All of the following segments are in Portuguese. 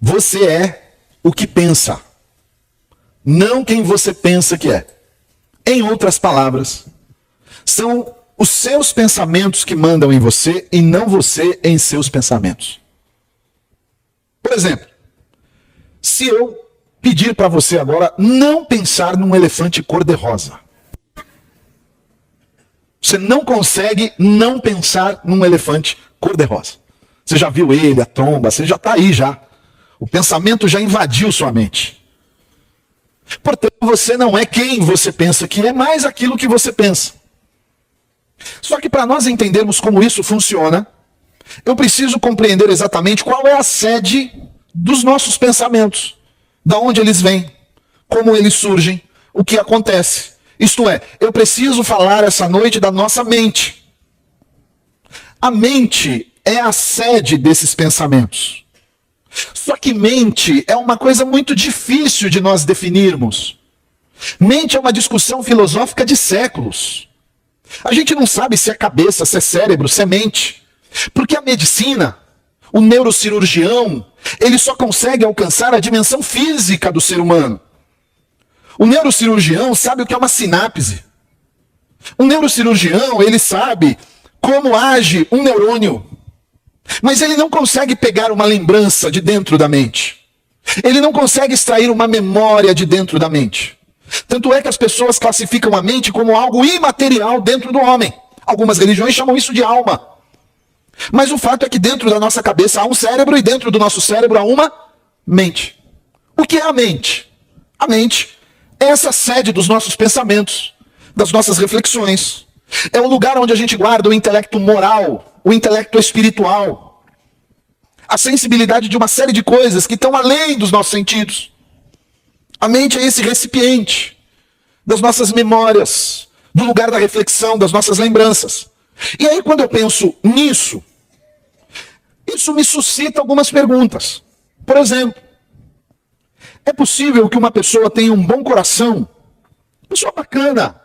Você é o que pensa, não quem você pensa que é. Em outras palavras, são os seus pensamentos que mandam em você e não você em seus pensamentos. Por exemplo, se eu pedir para você agora não pensar num elefante cor-de-rosa, você não consegue não pensar num elefante cor-de-rosa. Você já viu ele, a tromba, você já está aí já. O pensamento já invadiu sua mente. Portanto, você não é quem você pensa que é, mais aquilo que você pensa. Só que para nós entendermos como isso funciona, eu preciso compreender exatamente qual é a sede dos nossos pensamentos. Da onde eles vêm, como eles surgem, o que acontece. Isto é, eu preciso falar essa noite da nossa mente. A mente é a sede desses pensamentos. Só que mente é uma coisa muito difícil de nós definirmos. Mente é uma discussão filosófica de séculos. A gente não sabe se é cabeça, se é cérebro, se é mente. Porque a medicina, o neurocirurgião, ele só consegue alcançar a dimensão física do ser humano. O neurocirurgião sabe o que é uma sinapse. O neurocirurgião, ele sabe como age um neurônio. Mas ele não consegue pegar uma lembrança de dentro da mente. Ele não consegue extrair uma memória de dentro da mente. Tanto é que as pessoas classificam a mente como algo imaterial dentro do homem. Algumas religiões chamam isso de alma. Mas o fato é que dentro da nossa cabeça há um cérebro e dentro do nosso cérebro há uma mente. O que é a mente? A mente é essa sede dos nossos pensamentos, das nossas reflexões. É o lugar onde a gente guarda o intelecto moral, o intelecto espiritual, a sensibilidade de uma série de coisas que estão além dos nossos sentidos. A mente é esse recipiente das nossas memórias, do lugar da reflexão, das nossas lembranças. E aí, quando eu penso nisso, isso me suscita algumas perguntas. Por exemplo, é possível que uma pessoa tenha um bom coração, pessoa bacana,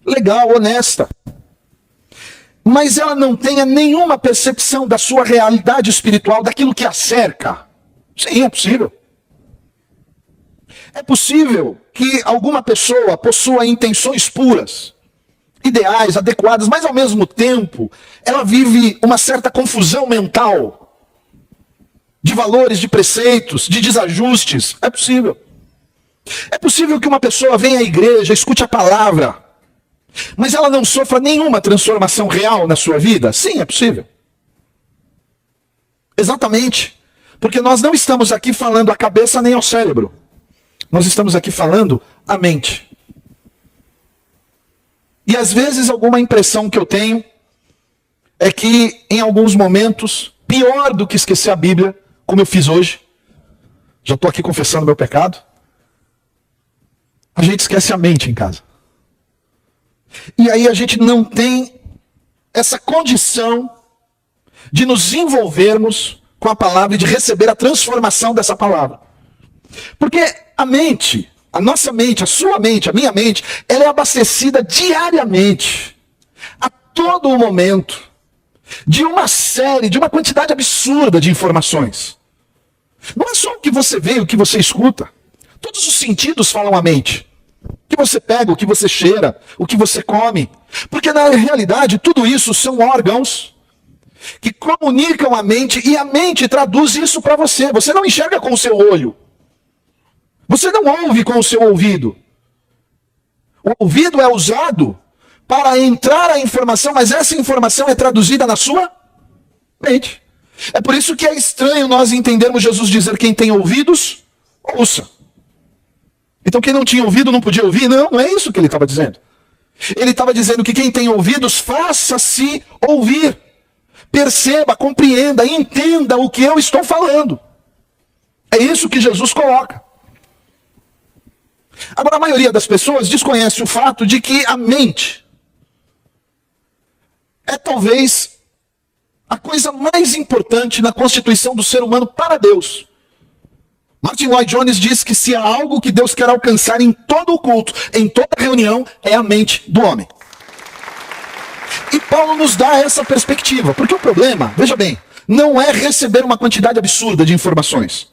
legal, honesta, mas ela não tenha nenhuma percepção da sua realidade espiritual, daquilo que a cerca? Sim, é possível. É possível que alguma pessoa possua intenções puras, ideais, adequadas, mas ao mesmo tempo ela vive uma certa confusão mental de valores, de preceitos, de desajustes. É possível. É possível que uma pessoa venha à igreja, escute a palavra, mas ela não sofra nenhuma transformação real na sua vida? Sim, é possível. Exatamente. Porque nós não estamos aqui falando a cabeça nem ao cérebro. Nós estamos aqui falando a mente. E às vezes alguma impressão que eu tenho é que em alguns momentos, pior do que esquecer a Bíblia, como eu fiz hoje, já estou aqui confessando meu pecado, a gente esquece a mente em casa. E aí a gente não tem essa condição de nos envolvermos com a palavra e de receber a transformação dessa palavra. Porque a mente, a nossa mente, a sua mente, a minha mente, ela é abastecida diariamente, a todo momento, de uma série, de uma quantidade absurda de informações. Não é só o que você vê, o que você escuta. Todos os sentidos falam à mente. O que você pega, o que você cheira, o que você come. Porque na realidade tudo isso são órgãos que comunicam a mente e a mente traduz isso para você. Você não enxerga com o seu olho. Você não ouve com o seu ouvido. O ouvido é usado para entrar a informação, mas essa informação é traduzida na sua mente. É por isso que é estranho nós entendermos Jesus dizer: quem tem ouvidos, ouça. Então quem não tinha ouvido não podia ouvir? Não, não é isso que ele estava dizendo. Ele estava dizendo que quem tem ouvidos, faça-se ouvir. Perceba, compreenda, entenda o que eu estou falando. É isso que Jesus coloca. Agora, a maioria das pessoas desconhece o fato de que a mente é talvez a coisa mais importante na constituição do ser humano para Deus. Martin Lloyd Jones diz que se há algo que Deus quer alcançar em todo o culto, em toda reunião, é a mente do homem. E Paulo nos dá essa perspectiva, porque o problema, veja bem, não é receber uma quantidade absurda de informações.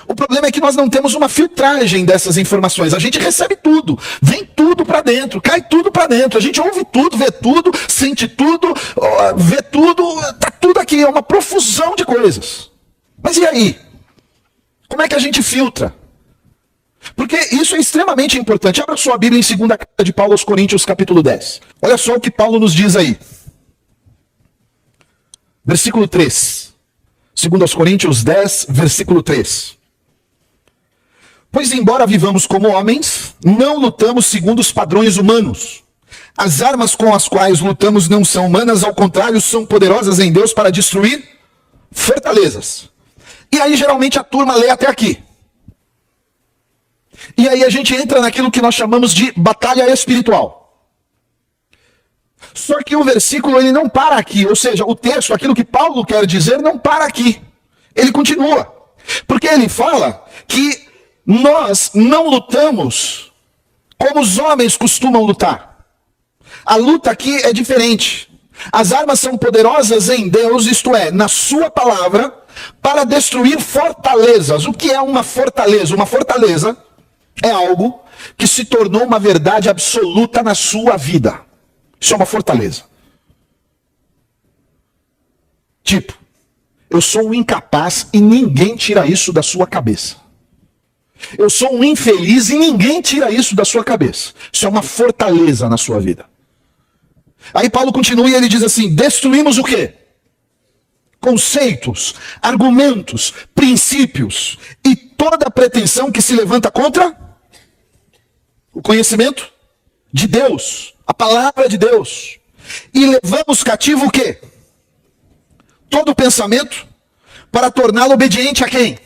O problema é que nós não temos uma filtragem dessas informações. A gente recebe tudo, vem tudo para dentro, cai tudo para dentro. A gente ouve tudo, vê tudo, sente tudo, vê tudo, tá tudo aqui, é uma profusão de coisas. Mas e aí? Como é que a gente filtra? Porque isso é extremamente importante. Abra sua Bíblia em 2ª carta de Paulo aos Coríntios, capítulo 10. Olha só o que Paulo nos diz aí. Versículo 3. 2 Coríntios 10, versículo 3. Pois embora vivamos como homens, não lutamos segundo os padrões humanos. As armas com as quais lutamos não são humanas, ao contrário, são poderosas em Deus para destruir fortalezas. E aí geralmente a turma lê até aqui. E aí a gente entra naquilo que nós chamamos de batalha espiritual. Só que o versículo ele não para aqui, ou seja, o texto, aquilo que Paulo quer dizer, não para aqui. Ele continua. Porque ele fala que nós não lutamos como os homens costumam lutar. A luta aqui é diferente. As armas são poderosas em Deus, isto é, na sua palavra, para destruir fortalezas. O que é uma fortaleza? Uma fortaleza é algo que se tornou uma verdade absoluta na sua vida. Isso é uma fortaleza. Tipo, eu sou um incapaz e ninguém tira isso da sua cabeça. Eu sou um infeliz e ninguém tira isso da sua cabeça. Isso é uma fortaleza na sua vida. Aí Paulo continua e ele diz assim: destruímos o quê? Conceitos, argumentos, princípios e toda pretensão que se levanta contra o conhecimento de Deus, a palavra de Deus. E levamos cativo o quê? Todo pensamento para torná-lo obediente a quem?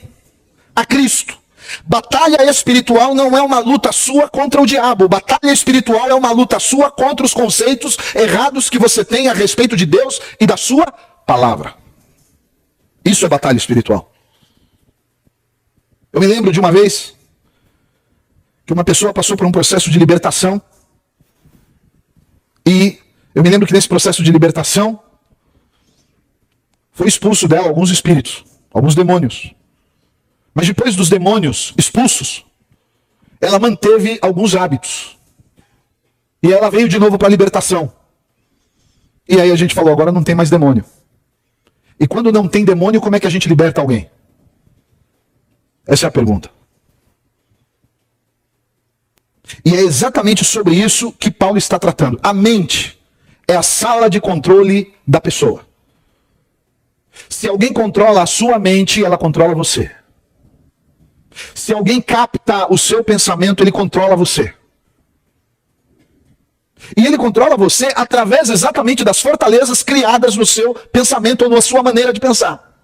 A Cristo. Batalha espiritual não é uma luta sua contra o diabo. Batalha espiritual é uma luta sua contra os conceitos errados que você tem a respeito de Deus e da sua palavra. Isso é batalha espiritual. Eu me lembro de uma vez que uma pessoa passou por um processo de libertação. E eu me lembro que nesse processo de libertação foi expulso dela alguns espíritos, alguns demônios. Mas depois dos demônios expulsos, ela manteve alguns hábitos. E ela veio de novo para a libertação. E aí a gente falou, agora não tem mais demônio. E quando não tem demônio, como é que a gente liberta alguém? Essa é a pergunta. E é exatamente sobre isso que Paulo está tratando. A mente é a sala de controle da pessoa. Se alguém controla a sua mente, ela controla você. Se alguém capta o seu pensamento, ele controla você. E ele controla você através exatamente das fortalezas criadas no seu pensamento ou na sua maneira de pensar.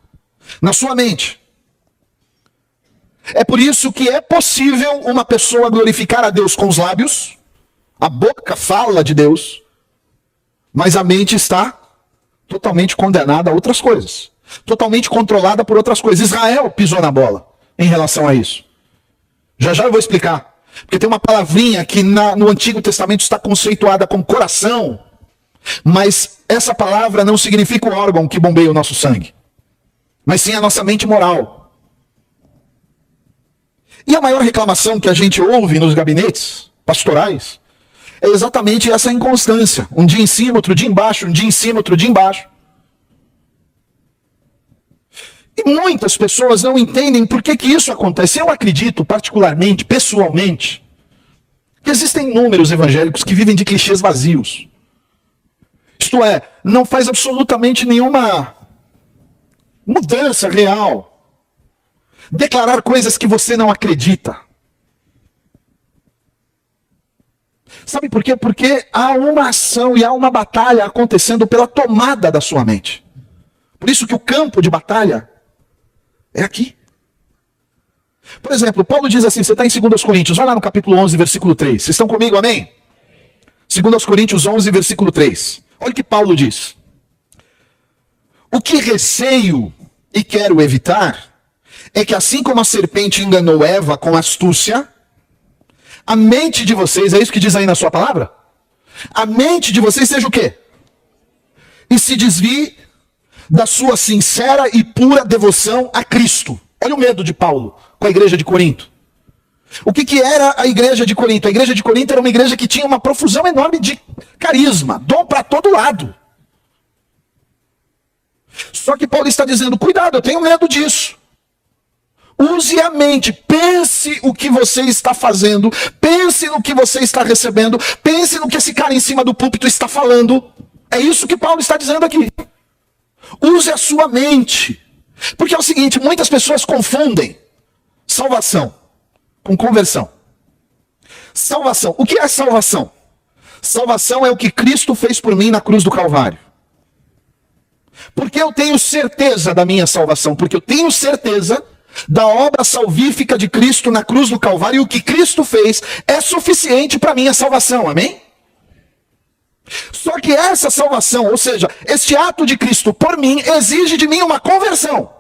Na sua mente. É por isso que é possível uma pessoa glorificar a Deus com os lábios, a boca fala de Deus, mas a mente está totalmente condenada a outras coisas. Totalmente controlada por outras coisas. Israel pisou na bola em relação a isso. Já já eu vou explicar. Porque tem uma palavrinha que no Antigo Testamento está conceituada como coração, mas essa palavra não significa o órgão que bombeia o nosso sangue, mas sim a nossa mente moral. E a maior reclamação que a gente ouve nos gabinetes pastorais é exatamente essa inconstância. Um dia em cima, outro dia embaixo, um dia em cima, outro dia embaixo. E muitas pessoas não entendem por que isso acontece. Eu acredito, particularmente, pessoalmente, que existem inúmeros evangélicos que vivem de clichês vazios. Isto é, não faz absolutamente nenhuma mudança real. Declarar coisas que você não acredita. Sabe por quê? Porque há uma ação e há uma batalha acontecendo pela tomada da sua mente. Por isso que o campo de batalha é aqui. Por exemplo, Paulo diz assim, você está em 2 Coríntios, vai lá no capítulo 11, versículo 3. Vocês estão comigo, amém? 2 Coríntios 11, versículo 3. Olha o que Paulo diz. O que receio e quero evitar é que assim como a serpente enganou Eva com astúcia, a mente de vocês, é isso que diz aí na sua palavra? A mente de vocês seja o quê? E se desvie da sua sincera e pura devoção a Cristo. Olha o medo de Paulo com a igreja de Corinto. O que era a igreja de Corinto? A igreja de Corinto era uma igreja que tinha uma profusão enorme de carisma, dom para todo lado. Só que Paulo está dizendo, cuidado, eu tenho medo disso. Use a mente, pense o que você está fazendo, pense no que você está recebendo, pense no que esse cara em cima do púlpito está falando. É isso que Paulo está dizendo aqui. Use a sua mente. Porque é o seguinte, muitas pessoas confundem salvação com conversão. Salvação. O que é salvação? Salvação é o que Cristo fez por mim na cruz do Calvário. Porque eu tenho certeza da minha salvação, porque eu tenho certeza da obra salvífica de Cristo na cruz do Calvário, e o que Cristo fez é suficiente para minha salvação, amém? Só que essa salvação, ou seja, este ato de Cristo por mim, exige de mim uma conversão.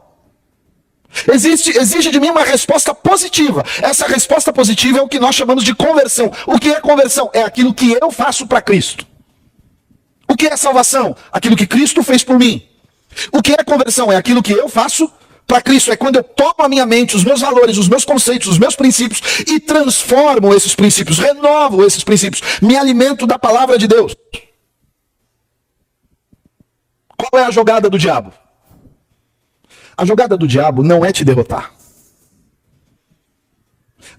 Exige de mim uma resposta positiva. Essa resposta positiva é o que nós chamamos de conversão. O que é conversão? É aquilo que eu faço para Cristo. O que é salvação? Aquilo que Cristo fez por mim. O que é conversão? É aquilo que eu faço para Cristo. É quando eu tomo a minha mente, os meus valores, os meus conceitos, os meus princípios e transformo esses princípios, renovo esses princípios, me alimento da palavra de Deus. Qual é a jogada do diabo? A jogada do diabo não é te derrotar.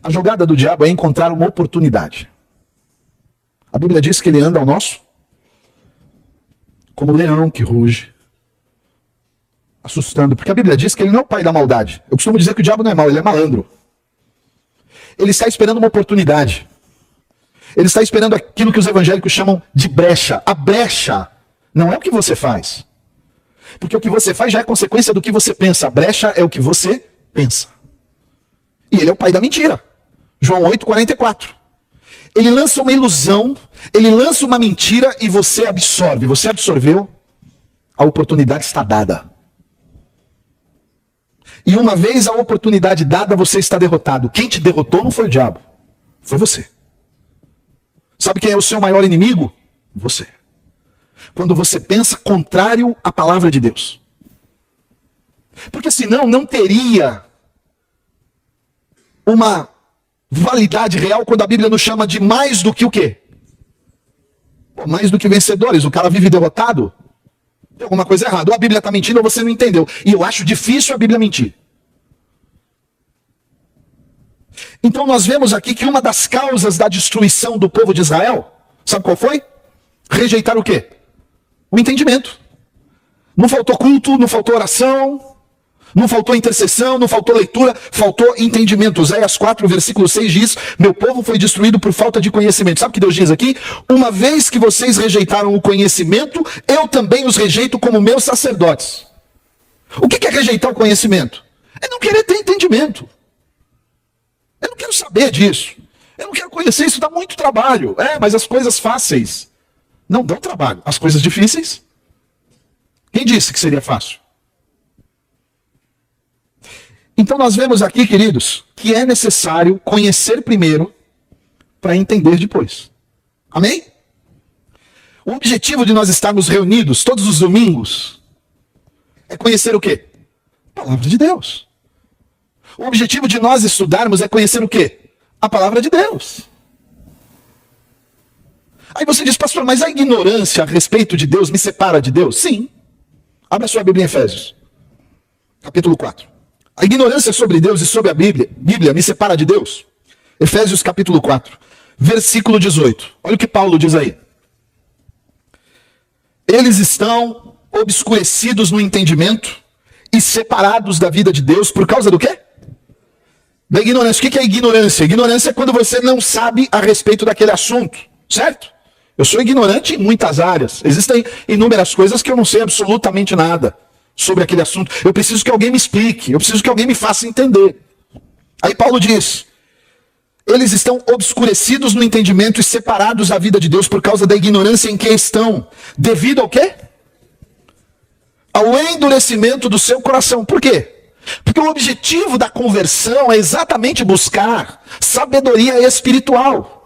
A jogada do diabo é encontrar uma oportunidade. A Bíblia diz que ele anda ao nosso como leão que ruge, assustando. Porque a Bíblia diz que ele não é o pai da maldade. Eu costumo dizer que o diabo não é mau, ele é malandro. Ele está esperando uma oportunidade. Ele está esperando aquilo que os evangélicos chamam de brecha. A brecha não é o que você faz. Porque o que você faz já é consequência do que você pensa. A brecha é o que você pensa. E ele é o pai da mentira. João 8,44. Ele lança uma ilusão, ele lança uma mentira e você absorve. Você absorveu, a oportunidade está dada. E uma vez a oportunidade dada, você está derrotado. Quem te derrotou não foi o diabo, foi você. Sabe quem é o seu maior inimigo? Você. Quando você pensa contrário à palavra de Deus. Porque senão não teria uma validade real quando a Bíblia nos chama de mais do que o quê? Mais do que vencedores. O cara vive derrotado. Tem alguma coisa errada. Ou a Bíblia está mentindo ou você não entendeu. E eu acho difícil a Bíblia mentir. Então nós vemos aqui que uma das causas da destruição do povo de Israel, sabe qual foi? Rejeitar o quê? O entendimento. Não faltou culto, não faltou oração, não faltou intercessão, não faltou leitura, faltou entendimento. Oséias 4, versículo 6 diz, meu povo foi destruído por falta de conhecimento. Sabe o que Deus diz aqui? Uma vez que vocês rejeitaram o conhecimento, eu também os rejeito como meus sacerdotes. O que é rejeitar o conhecimento? É não querer ter entendimento. Eu não quero saber disso. Eu não quero conhecer isso, dá muito trabalho. Mas as coisas fáceis não dão trabalho. As coisas difíceis, quem disse que seria fácil? Então nós vemos aqui, queridos, que é necessário conhecer primeiro para entender depois. Amém? O objetivo de nós estarmos reunidos todos os domingos é conhecer o quê? A palavra de Deus. O objetivo de nós estudarmos é conhecer o quê? A palavra de Deus. Aí você diz, pastor, mas a ignorância a respeito de Deus me separa de Deus? Sim. Abra sua Bíblia em Efésios, capítulo 4. A ignorância sobre Deus e sobre a Bíblia me separa de Deus? Efésios capítulo 4, versículo 18. Olha o que Paulo diz aí. Eles estão obscurecidos no entendimento e separados da vida de Deus por causa do quê? Da ignorância. O que é ignorância? Ignorância é quando você não sabe a respeito daquele assunto, certo? Eu sou ignorante em muitas áreas. Existem inúmeras coisas que eu não sei absolutamente nada sobre aquele assunto. Eu preciso que alguém me explique. Eu preciso que alguém me faça entender. Aí Paulo diz, eles estão obscurecidos no entendimento e separados da vida de Deus por causa da ignorância em que estão. Devido ao quê? Ao endurecimento do seu coração. Por quê? Porque o objetivo da conversão é exatamente buscar sabedoria espiritual.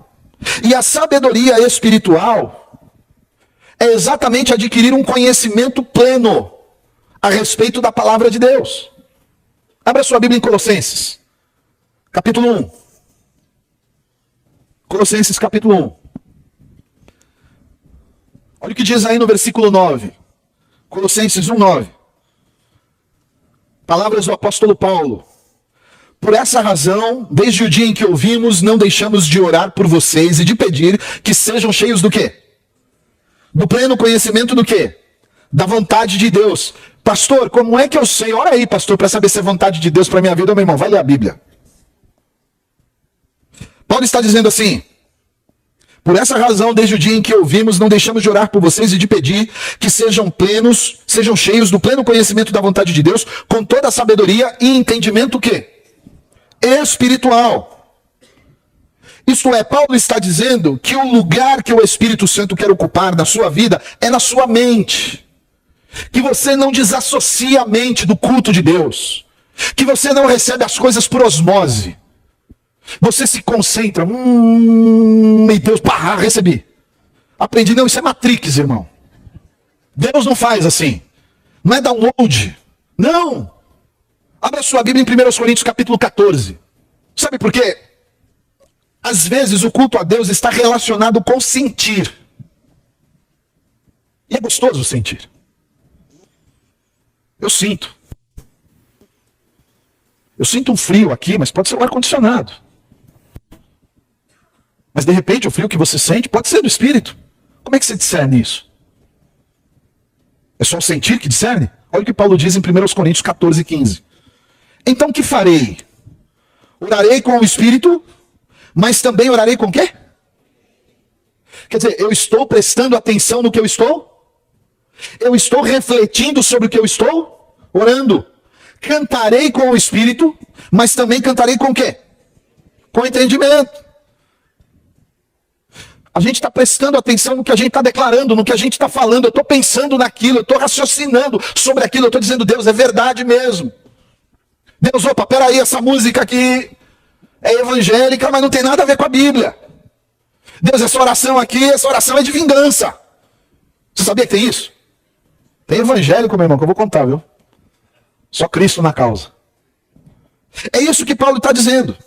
E a sabedoria espiritual é exatamente adquirir um conhecimento pleno a respeito da palavra de Deus. Abra sua Bíblia em Colossenses, capítulo 1. Colossenses, capítulo 1. Olha o que diz aí no versículo 9. Colossenses 1, 9. Palavras do apóstolo Paulo. Por essa razão, desde o dia em que ouvimos, não deixamos de orar por vocês e de pedir que sejam cheios do quê? Do pleno conhecimento do quê? Da vontade de Deus. Pastor, como é que eu sei? Ora aí, pastor, para saber se é vontade de Deus para minha vida. Meu irmão, vai ler a Bíblia. Paulo está dizendo assim: por essa razão, desde o dia em que ouvimos, não deixamos de orar por vocês e de pedir que sejam plenos, sejam cheios do pleno conhecimento da vontade de Deus, com toda a sabedoria e entendimento o quê? Espiritual. Isto é, Paulo está dizendo que o lugar que o Espírito Santo quer ocupar na sua vida é na sua mente. Que você não desassocia a mente do culto de Deus. Que você não recebe as coisas por osmose. Você se concentra. Meu Deus, pá, recebi. Aprendi. Não, isso é Matrix, irmão. Deus não faz assim. Não é download. Não. Abra sua Bíblia em 1 Coríntios capítulo 14. Sabe por quê? Às vezes o culto a Deus está relacionado com sentir. E é gostoso sentir. Eu sinto. Eu sinto um frio aqui, mas pode ser o ar-condicionado. Mas de repente o frio que você sente pode ser do Espírito. Como é que você discerne isso? É só o sentir que discerne? Olha o que Paulo diz em 1 Coríntios 14, 15. Então o que farei? Orarei com o Espírito, mas também orarei com o quê? Quer dizer, eu estou prestando atenção no que eu estou? Eu estou refletindo sobre o que eu estou? Orando. Cantarei com o Espírito, mas também cantarei com o quê? Com entendimento. A gente está prestando atenção no que a gente está declarando, no que a gente está falando. Eu estou pensando naquilo, eu estou raciocinando sobre aquilo. Eu estou dizendo, Deus, é verdade mesmo. Deus, opa, peraí, essa música aqui é evangélica, mas não tem nada a ver com a Bíblia. Deus, essa oração aqui, essa oração é de vingança. Você sabia que tem isso? Tem evangélico, meu irmão, que eu vou contar, viu? Só Cristo na causa. É isso que Paulo está dizendo.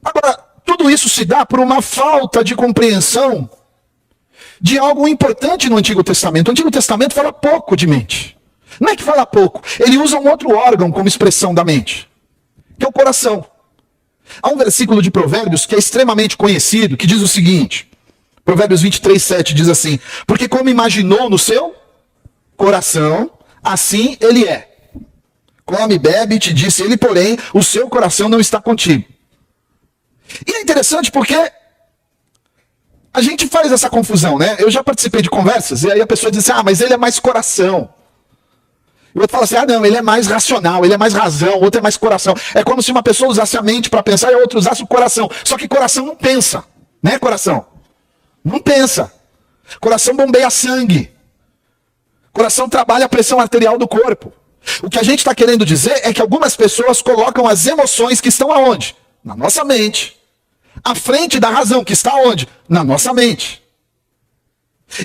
Agora, tudo isso se dá por uma falta de compreensão de algo importante no Antigo Testamento. O Antigo Testamento fala pouco de mente. Não é que fala pouco, ele usa um outro órgão como expressão da mente, que é o coração. Há um versículo de Provérbios que é extremamente conhecido, que diz o seguinte, Provérbios 23, 7 diz assim: porque como imaginou no seu coração, assim ele é. Come, bebe, te disse ele, porém, o seu coração não está contigo. E é interessante porque a gente faz essa confusão, né? Eu já participei de conversas, e aí a pessoa diz assim, mas ele é mais coração. E o outro fala assim, não, ele é mais racional, ele é mais razão, o outro é mais coração. É como se uma pessoa usasse a mente para pensar e a outra usasse o coração. Só que coração não pensa, né, coração? Não pensa. Coração bombeia sangue. Coração trabalha a pressão arterial do corpo. O que a gente está querendo dizer é que algumas pessoas colocam as emoções que estão aonde? Na nossa mente. À frente da razão, que está onde? Na nossa mente.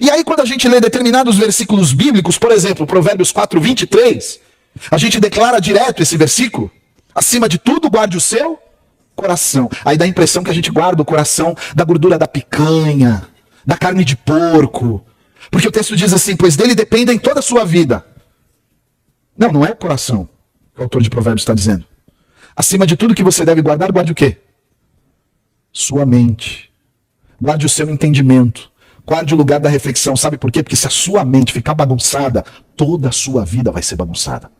E aí quando a gente lê determinados versículos bíblicos, por exemplo, Provérbios 4, 23, a gente declara direto esse versículo, acima de tudo guarde o seu coração. Aí dá a impressão que a gente guarda o coração da gordura da picanha, da carne de porco, porque o texto diz assim, pois dele dependem toda a sua vida. Não, não é o coração que o autor de Provérbios está dizendo. Acima de tudo que você deve guardar, guarde o quê? Sua mente. Guarde o seu entendimento. Guarde o lugar da reflexão. Sabe por quê? Porque se a sua mente ficar bagunçada, toda a sua vida vai ser bagunçada.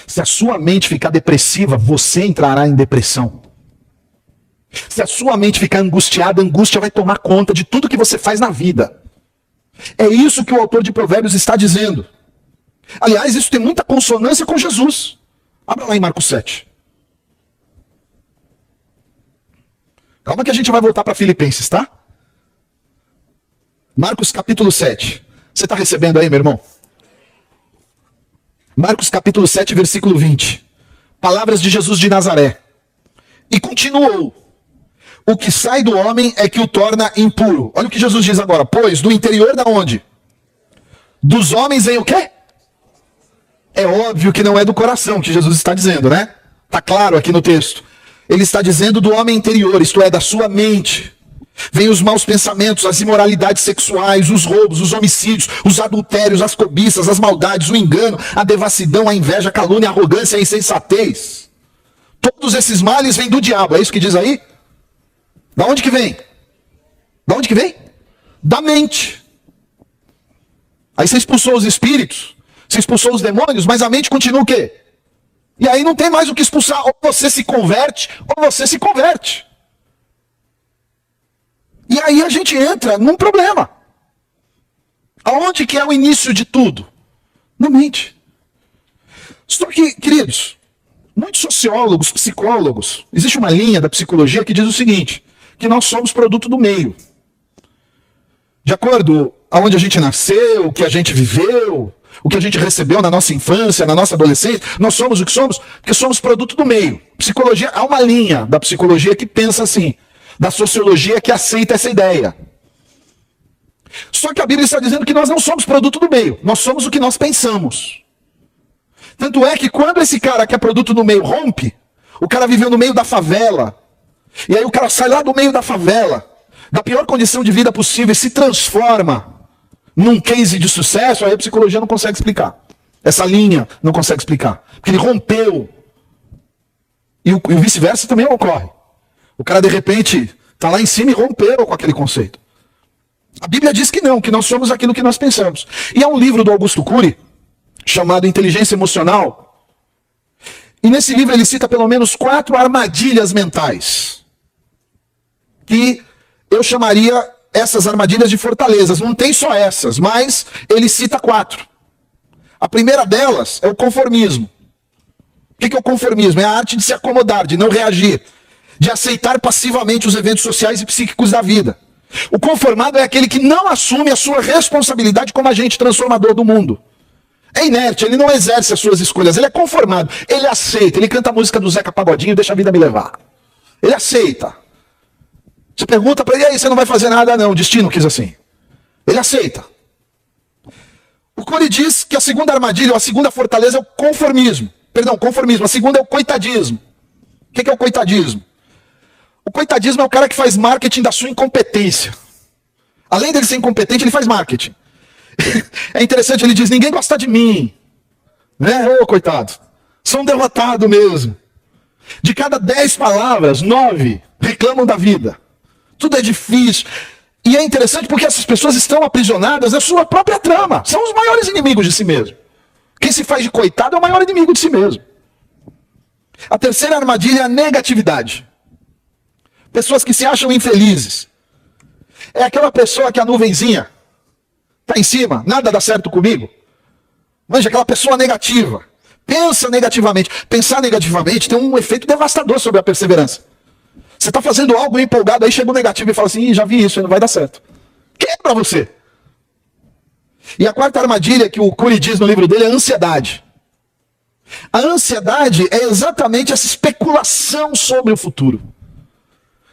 Se a sua mente ficar depressiva, você entrará em depressão. Se a sua mente ficar angustiada, a angústia vai tomar conta de tudo que você faz na vida. É isso que o autor de Provérbios está dizendo. Aliás, isso tem muita consonância com Jesus. Abra lá em Marcos 7. Calma que a gente vai voltar para Filipenses, tá? Marcos capítulo 7. Você está recebendo aí, meu irmão? Marcos capítulo 7, versículo 20. Palavras de Jesus de Nazaré. E continuou. O que sai do homem é que o torna impuro. Olha o que Jesus diz agora. Pois do interior da onde? Dos homens vem o quê? É óbvio que não é do coração que Jesus está dizendo, né? Está claro aqui no texto. Ele está dizendo do homem interior, isto é, da sua mente. Vêm os maus pensamentos, as imoralidades sexuais, os roubos, os homicídios, os adultérios, as cobiças, as maldades, o engano, a devassidão, a inveja, a calúnia, a arrogância, a insensatez. Todos esses males vêm do diabo, é isso que diz aí? Da onde que vem? Da onde que vem? Da mente. Aí você expulsou os espíritos, você expulsou os demônios, mas a mente continua o quê? E aí não tem mais o que expulsar. Ou você se converte, ou você se converte. E aí a gente entra num problema. Aonde que é o início de tudo? Na mente. Só que, queridos, muitos sociólogos, psicólogos, existe uma linha da psicologia que diz o seguinte, que nós somos produto do meio. De acordo aonde a gente nasceu, o que a gente viveu, o que a gente recebeu na nossa infância, na nossa adolescência, nós somos o que somos, porque somos produto do meio. Psicologia, há uma linha da psicologia que pensa assim, da sociologia que aceita essa ideia. Só que a Bíblia está dizendo que nós não somos produto do meio, nós somos o que nós pensamos. Tanto é que quando esse cara que é produto do meio rompe, o cara viveu no meio da favela, e aí o cara sai lá do meio da favela, da pior condição de vida possível, e se transforma num case de sucesso, aí a psicologia não consegue explicar. Essa linha não consegue explicar. Porque ele rompeu. E o vice-versa também ocorre. O cara, de repente, está lá em cima e rompeu com aquele conceito. A Bíblia diz que não, que nós somos aquilo que nós pensamos. E há um livro do Augusto Cury, chamado Inteligência Emocional. E nesse livro ele cita pelo menos 4 armadilhas mentais. Que eu chamaria essas armadilhas de fortalezas. Não tem só essas, mas ele cita 4. A primeira delas é o conformismo. O que é o conformismo? É a arte de se acomodar, de não reagir, de aceitar passivamente os eventos sociais e psíquicos da vida. O conformado é aquele que não assume a sua responsabilidade como agente transformador do mundo. É inerte, ele não exerce as suas escolhas, ele é conformado, ele aceita, ele canta a música do Zeca Pagodinho e deixa a vida me levar. Ele aceita. Você pergunta para ele, e aí, você não vai fazer nada? Não, o destino quis assim. Ele aceita. O Cury diz que a segunda armadilha, ou a segunda fortaleza é o conformismo. Perdão, conformismo. A segunda é o coitadismo. O que é o coitadismo? O coitadismo é o cara que faz marketing da sua incompetência. Além dele ser incompetente, ele faz marketing. É interessante, ele diz, ninguém gosta de mim. Né? Ô, coitado. Sou um derrotado mesmo. De cada 10 palavras, 9 reclamam da vida. Tudo é difícil. E é interessante porque essas pessoas estão aprisionadas na sua própria trama. São os maiores inimigos de si mesmo. Quem se faz de coitado é o maior inimigo de si mesmo. A terceira armadilha é a negatividade. Pessoas que se acham infelizes. É aquela pessoa que a nuvenzinha está em cima, nada dá certo comigo. Manja, aquela pessoa negativa. Pensa negativamente. Pensar negativamente tem um efeito devastador sobre a perseverança. Você está fazendo algo empolgado, aí chega o negativo e fala assim, já vi isso, não vai dar certo. Quebra você. E a quarta armadilha que o Cury diz no livro dele é a ansiedade. A ansiedade é exatamente essa especulação sobre o futuro.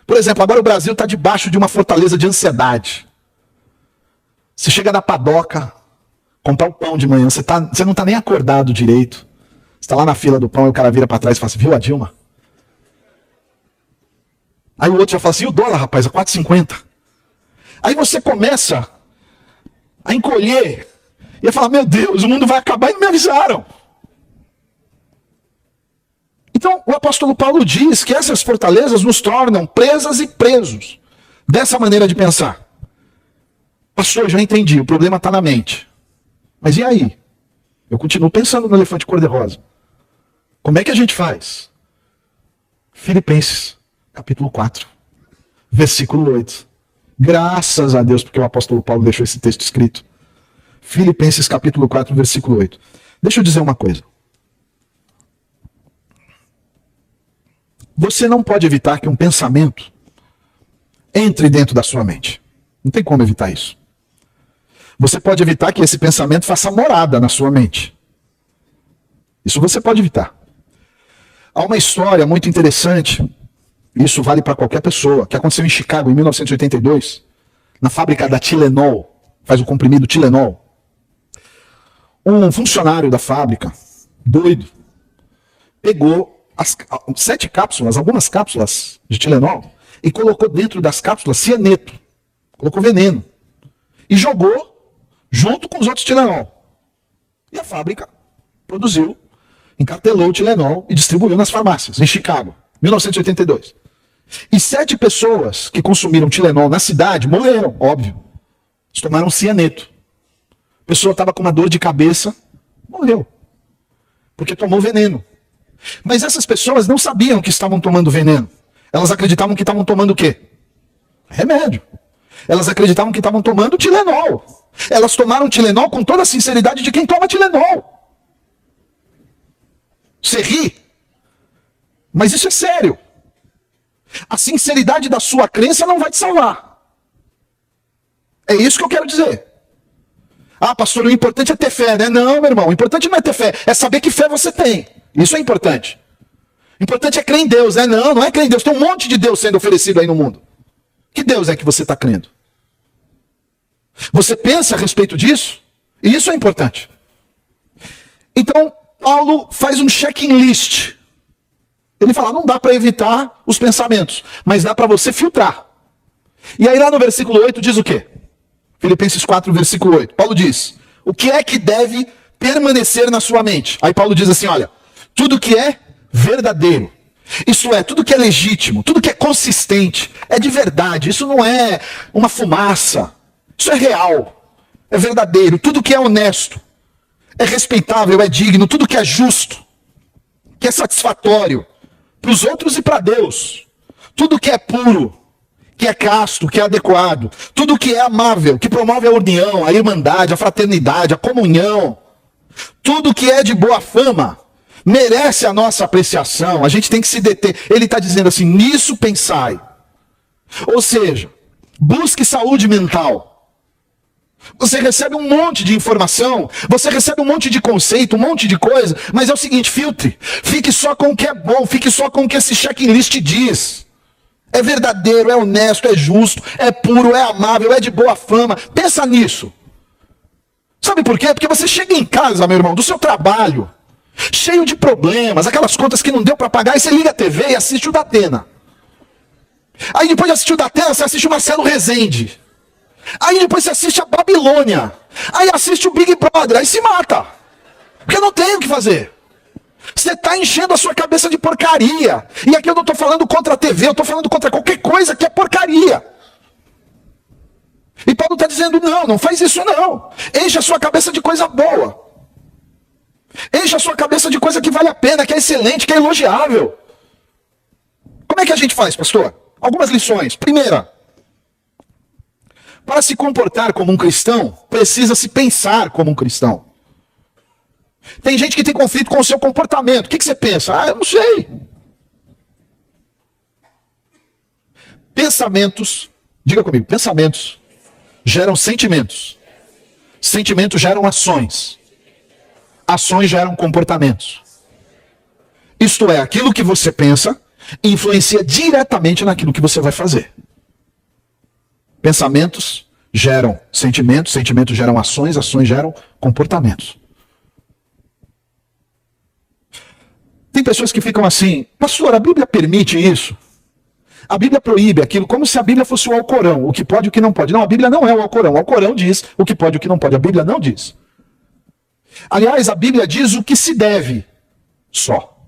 Por exemplo, agora o Brasil está debaixo de uma fortaleza de ansiedade. Você chega na padoca, comprar o pão de manhã, você não está nem acordado direito. Você está lá na fila do pão e o cara vira para trás e fala assim, viu a Dilma? Aí o outro já fala assim, e o dólar, rapaz, a 4,50. Aí você começa a encolher e a falar, meu Deus, o mundo vai acabar e não me avisaram. Então, o apóstolo Paulo diz que essas fortalezas nos tornam presas e presos dessa maneira de pensar. Pastor, já entendi, o problema está na mente. Mas e aí? Eu continuo pensando no elefante cor-de-rosa. Como é que a gente faz? Filipenses, capítulo 4, versículo 8. Graças a Deus, porque o apóstolo Paulo deixou esse texto escrito. Filipenses, capítulo 4, versículo 8. Deixa eu dizer uma coisa. Você não pode evitar que um pensamento entre dentro da sua mente. Não tem como evitar isso. Você pode evitar que esse pensamento faça morada na sua mente. Isso você pode evitar. Há uma história muito interessante, isso vale para qualquer pessoa, que aconteceu em Chicago em 1982, na fábrica da Tylenol, faz o comprimido Tylenol. Um funcionário da fábrica doido, pegou as 7 cápsulas, algumas cápsulas de Tilenol, e colocou dentro das cápsulas cianeto, colocou veneno, e jogou junto com os outros Tilenol. E a fábrica produziu, encartelou o Tilenol e distribuiu nas farmácias, em Chicago, 1982. E 7 pessoas que consumiram Tilenol na cidade morreram, óbvio. Eles tomaram cianeto. A pessoa estava com uma dor de cabeça, morreu. Porque tomou veneno. Mas essas pessoas não sabiam que estavam tomando veneno. Elas acreditavam que estavam tomando o quê? Remédio. Elas acreditavam que estavam tomando Tilenol. Elas tomaram Tilenol com toda a sinceridade de quem toma Tilenol. Você ri, mas isso é sério. A sinceridade da sua crença não vai te salvar. É isso que eu quero dizer. Ah, pastor, o importante é ter fé, né? Não, meu irmão, o importante não é ter fé, é saber que fé você tem. Isso é importante. O importante é crer em Deus, né? Não, não é crer em Deus. Tem um monte de Deus sendo oferecido aí no mundo. Que Deus é que você está crendo? Você pensa a respeito disso? E isso é importante. Então, Paulo faz um checklist. Ele fala, não dá para evitar os pensamentos, mas dá para você filtrar. E aí lá no versículo 8 diz o quê? Filipenses 4, versículo 8. Paulo diz, o que é que deve permanecer na sua mente? Aí Paulo diz assim, olha, tudo que é verdadeiro, isso é, tudo que é legítimo, tudo que é consistente, é de verdade, isso não é uma fumaça, isso é real, é verdadeiro, tudo que é honesto, é respeitável, é digno, tudo que é justo, que é satisfatório para os outros e para Deus, tudo que é puro, que é casto, que é adequado, tudo que é amável, que promove a união, a irmandade, a fraternidade, a comunhão, tudo que é de boa fama, merece a nossa apreciação, a gente tem que se deter. Ele está dizendo assim, nisso pensai. Ou seja, busque saúde mental. Você recebe um monte de informação, você recebe um monte de conceito, um monte de coisa, mas é o seguinte, filtre. Fique só com o que é bom, fique só com o que esse checklist diz. É verdadeiro, é honesto, é justo, é puro, é amável, é de boa fama. Pensa nisso. Sabe por quê? Porque você chega em casa, meu irmão, do seu trabalho, cheio de problemas, aquelas contas que não deu para pagar, e você liga a TV e assiste o Datena. Aí depois de assistir o Datena, você assiste o Marcelo Rezende. Aí depois você assiste a Babilônia. Aí assiste o Big Brother, aí se mata. Porque não tem o que fazer. Você está enchendo a sua cabeça de porcaria. E aqui eu não estou falando contra a TV, eu estou falando contra qualquer coisa que é porcaria. E Paulo está dizendo, não, não faz isso não. Enche a sua cabeça de coisa boa. Enche a sua cabeça de coisa que vale a pena, que é excelente, que é elogiável. Como é que a gente faz, pastor? Algumas lições. Primeira, para se comportar como um cristão, precisa se pensar como um cristão. Tem gente que tem conflito com o seu comportamento. O que você pensa? Ah, eu não sei. Pensamentos, diga comigo, pensamentos geram sentimentos. Sentimentos geram ações. Ações geram comportamentos. Isto é, aquilo que você pensa influencia diretamente naquilo que você vai fazer. Pensamentos geram sentimentos, sentimentos geram ações, ações geram comportamentos. Tem pessoas que ficam assim, pastor, a Bíblia permite isso? A Bíblia proíbe aquilo, como se a Bíblia fosse o Alcorão, o que pode e o que não pode. Não, a Bíblia não é o Alcorão. O Alcorão diz o que pode e o que não pode. A Bíblia não diz. Aliás, a Bíblia diz o que se deve só.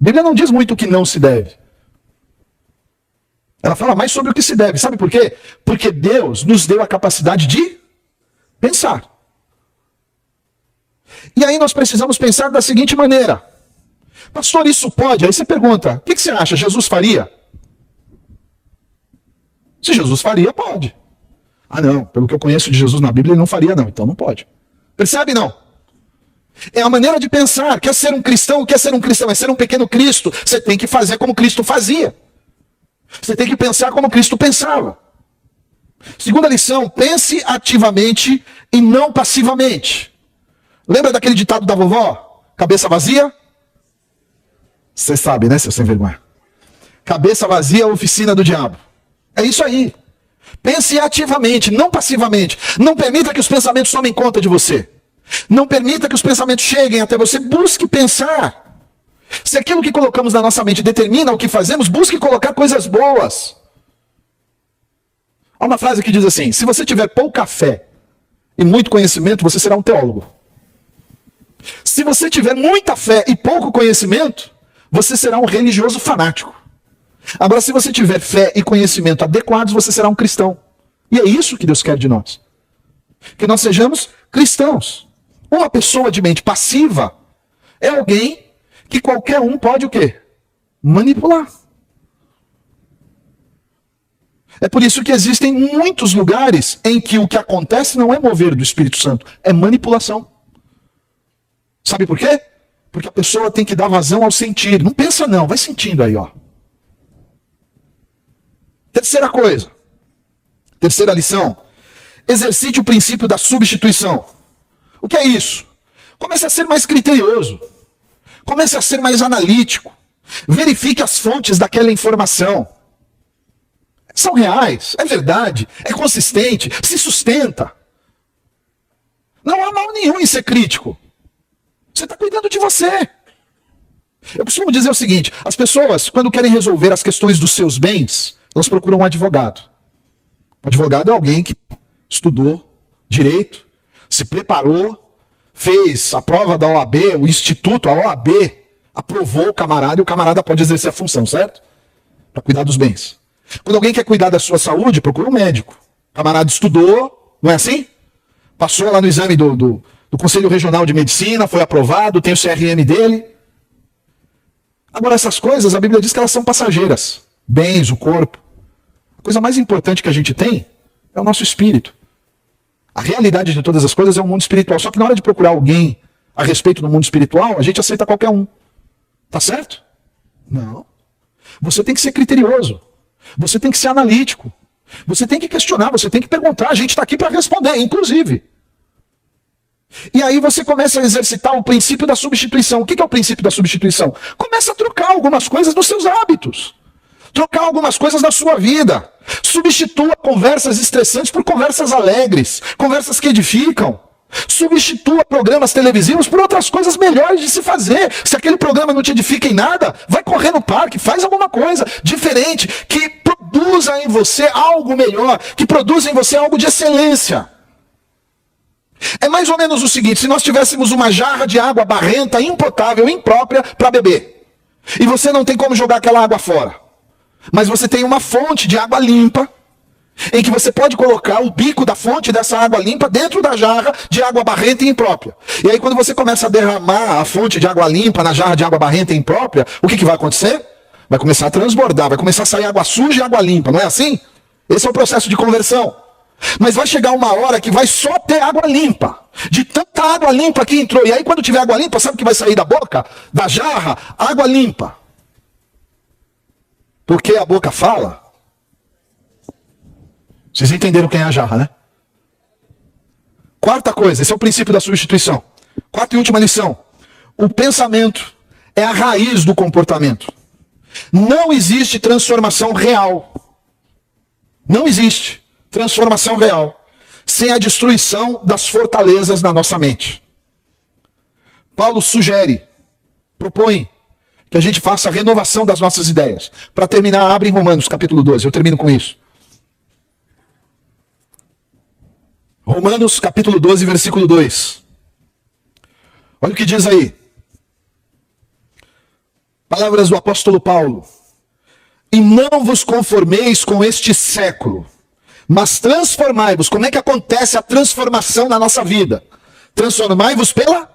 A Bíblia não diz muito o que não se deve. Ela fala mais sobre o que se deve. Sabe por quê? Porque Deus nos deu a capacidade de pensar. E aí nós precisamos pensar da seguinte maneira. Pastor, isso pode? Aí você pergunta, o que você acha? Jesus faria? Se Jesus faria, pode. Ah não, pelo que eu conheço de Jesus na Bíblia, ele não faria não, então não pode. Percebe não? É a maneira de pensar. Quer ser um cristão? Quer ser um cristão? É ser um pequeno Cristo. Você tem que fazer como Cristo fazia. Você tem que pensar como Cristo pensava. Segunda lição, pense ativamente e não passivamente. Lembra daquele ditado da vovó? Cabeça vazia? Você sabe, né, seu sem vergonha? Cabeça vazia, oficina do diabo. É isso aí. Pense ativamente, não passivamente. Não permita que os pensamentos tomem conta de você. Não permita que os pensamentos cheguem até você. Busque pensar. Se aquilo que colocamos na nossa mente determina o que fazemos, busque colocar coisas boas. Há uma frase que diz assim: se você tiver pouca fé e muito conhecimento, você será um teólogo. Se você tiver muita fé e pouco conhecimento, você será um religioso fanático. Agora, se você tiver fé e conhecimento adequados, você será um cristão. E é isso que Deus quer de nós. Que nós sejamos cristãos. Uma pessoa de mente passiva é alguém que qualquer um pode o quê? Manipular. É por isso que existem muitos lugares em que o que acontece não é mover do Espírito Santo, é manipulação. Sabe por quê? Porque a pessoa tem que dar vazão ao sentir. Não pensa não, vai sentindo aí, ó. Terceira coisa. Terceira lição. Exercite o princípio da substituição. O que é isso? Comece a ser mais criterioso. Comece a ser mais analítico. Verifique as fontes daquela informação. São reais, é verdade, é consistente, se sustenta. Não há mal nenhum em ser crítico. Você está cuidando de você. Eu costumo dizer o seguinte: as pessoas, quando querem resolver as questões dos seus bens, elas procuram um advogado. O advogado é alguém que estudou direito, se preparou, fez a prova da OAB, o instituto, a OAB, aprovou o camarada e o camarada pode exercer a função, certo? Para cuidar dos bens. Quando alguém quer cuidar da sua saúde, procura um médico. O camarada estudou, não é assim? Passou lá no exame do Conselho Regional de Medicina, foi aprovado, tem o CRM dele. Agora, essas coisas, a Bíblia diz que elas são passageiras. Bens, o corpo. A coisa mais importante que a gente tem é o nosso espírito. A realidade de todas as coisas é o mundo espiritual. Só que na hora de procurar alguém a respeito do mundo espiritual, a gente aceita qualquer um. Tá certo? Não. Você tem que ser criterioso. Você tem que ser analítico. Você tem que questionar, você tem que perguntar. A gente está aqui para responder, inclusive. E aí você começa a exercitar o princípio da substituição. O que é o princípio da substituição? Começa a trocar algumas coisas nos seus hábitos. Trocar algumas coisas na sua vida. Substitua conversas estressantes por conversas alegres. Conversas que edificam. Substitua programas televisivos por outras coisas melhores de se fazer. Se aquele programa não te edifica em nada, vai correr no parque, faz alguma coisa diferente, que produza em você algo melhor, que produza em você algo de excelência. É mais ou menos o seguinte: se nós tivéssemos uma jarra de água barrenta, impotável, imprópria para beber, e você não tem como jogar aquela água fora, mas você tem uma fonte de água limpa, em que você pode colocar o bico da fonte dessa água limpa dentro da jarra de água barrenta e imprópria. E aí quando você começa a derramar a fonte de água limpa na jarra de água barrenta e imprópria, o que vai acontecer? Vai começar a transbordar, vai começar a sair água suja e água limpa, não é assim? Esse é o processo de conversão. Mas vai chegar uma hora que vai só ter água limpa. De tanta água limpa que entrou. E aí quando tiver água limpa, sabe o que vai sair da boca? Da jarra? Água limpa. Porque a boca fala. Vocês entenderam quem é a jarra, né? Quarta coisa, esse é o princípio da substituição. Quarta e última lição. O pensamento é a raiz do comportamento. Não existe transformação real. Não existe transformação real sem a destruição das fortalezas na nossa mente. Paulo sugere, propõe que a gente faça a renovação das nossas ideias. Para terminar, abre em Romanos capítulo 12, eu termino com isso. Romanos capítulo 12, versículo 2. Olha o que diz aí. Palavras do apóstolo Paulo. E não vos conformeis com este século, mas transformai-vos. Como é que acontece a transformação na nossa vida? Transformai-vos pela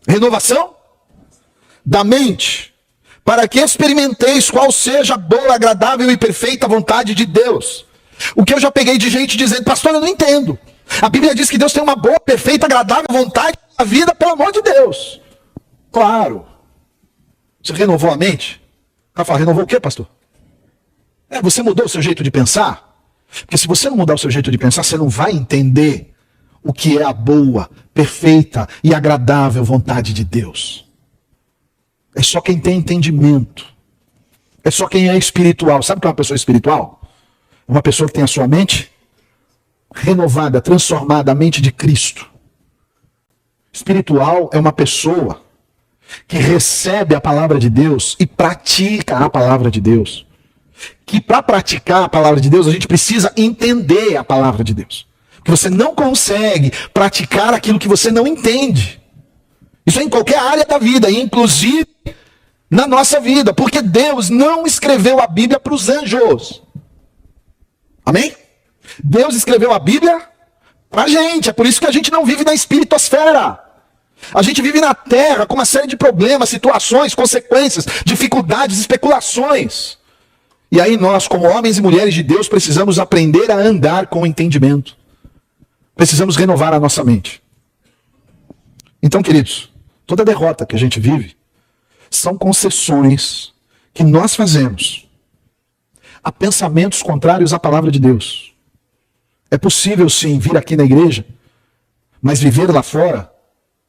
renovação da mente, para que experimenteis qual seja a boa, agradável e perfeita vontade de Deus. O que eu já peguei de gente dizendo: pastor, eu não entendo. A Bíblia diz que Deus tem uma boa, perfeita, agradável vontade na vida, pelo amor de Deus. Claro. Você renovou a mente? O cara fala: renovou o quê, pastor? Você mudou o seu jeito de pensar? Porque se você não mudar o seu jeito de pensar, você não vai entender o que é a boa, perfeita e agradável vontade de Deus. É só quem tem entendimento. É só quem é espiritual. Sabe o que é uma pessoa espiritual? Uma pessoa que tem a sua mente renovada, transformada, a mente de Cristo. Espiritual é uma pessoa que recebe a palavra de Deus e pratica a palavra de Deus. Que para praticar a palavra de Deus, a gente precisa entender a palavra de Deus. Porque você não consegue praticar aquilo que você não entende. Isso é em qualquer área da vida, inclusive na nossa vida. Porque Deus não escreveu a Bíblia para os anjos. Amém? Deus escreveu a Bíblia para a gente. É por isso que a gente não vive na espiritosfera. A gente vive na terra com uma série de problemas, situações, consequências, dificuldades, especulações. E aí nós, como homens e mulheres de Deus, precisamos aprender a andar com entendimento. Precisamos renovar a nossa mente. Então, queridos, toda derrota que a gente vive são concessões que nós fazemos a pensamentos contrários à palavra de Deus. É possível, sim, vir aqui na igreja, mas viver lá fora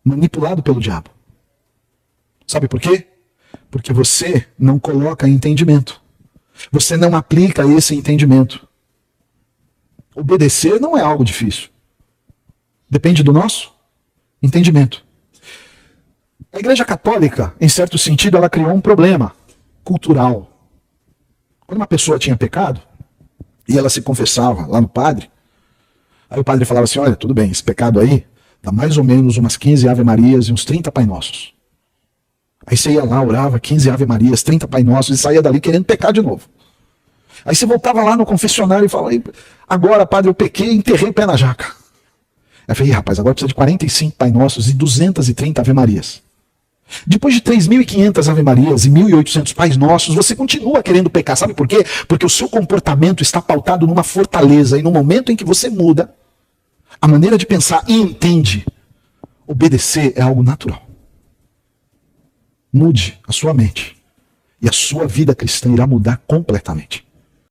manipulado pelo diabo. Sabe por quê? Porque você não coloca entendimento. Você não aplica esse entendimento. Obedecer não é algo difícil. Depende do nosso entendimento. A Igreja Católica, em certo sentido, ela criou um problema cultural. Quando uma pessoa tinha pecado, e ela se confessava lá no padre, aí o padre falava assim, olha, tudo bem, esse pecado aí dá mais ou menos umas 15 Ave Marias e uns 30 Pai Nossos. Aí você ia lá, orava 15 Ave Marias, 30 Pai Nossos e saía dali querendo pecar de novo. Aí você voltava lá no confessionário e falava, agora, padre, eu pequei e enterrei o pé na jaca. Aí eu falei, rapaz, agora precisa de 45 Pai Nossos e 230 Ave Marias. Depois de 3.500 Ave Marias e 1.800 Pais Nossos, você continua querendo pecar. Sabe por quê? Porque o seu comportamento está pautado numa fortaleza. E no momento em que você muda a maneira de pensar e entende, obedecer é algo natural. Mude a sua mente. E a sua vida cristã irá mudar completamente.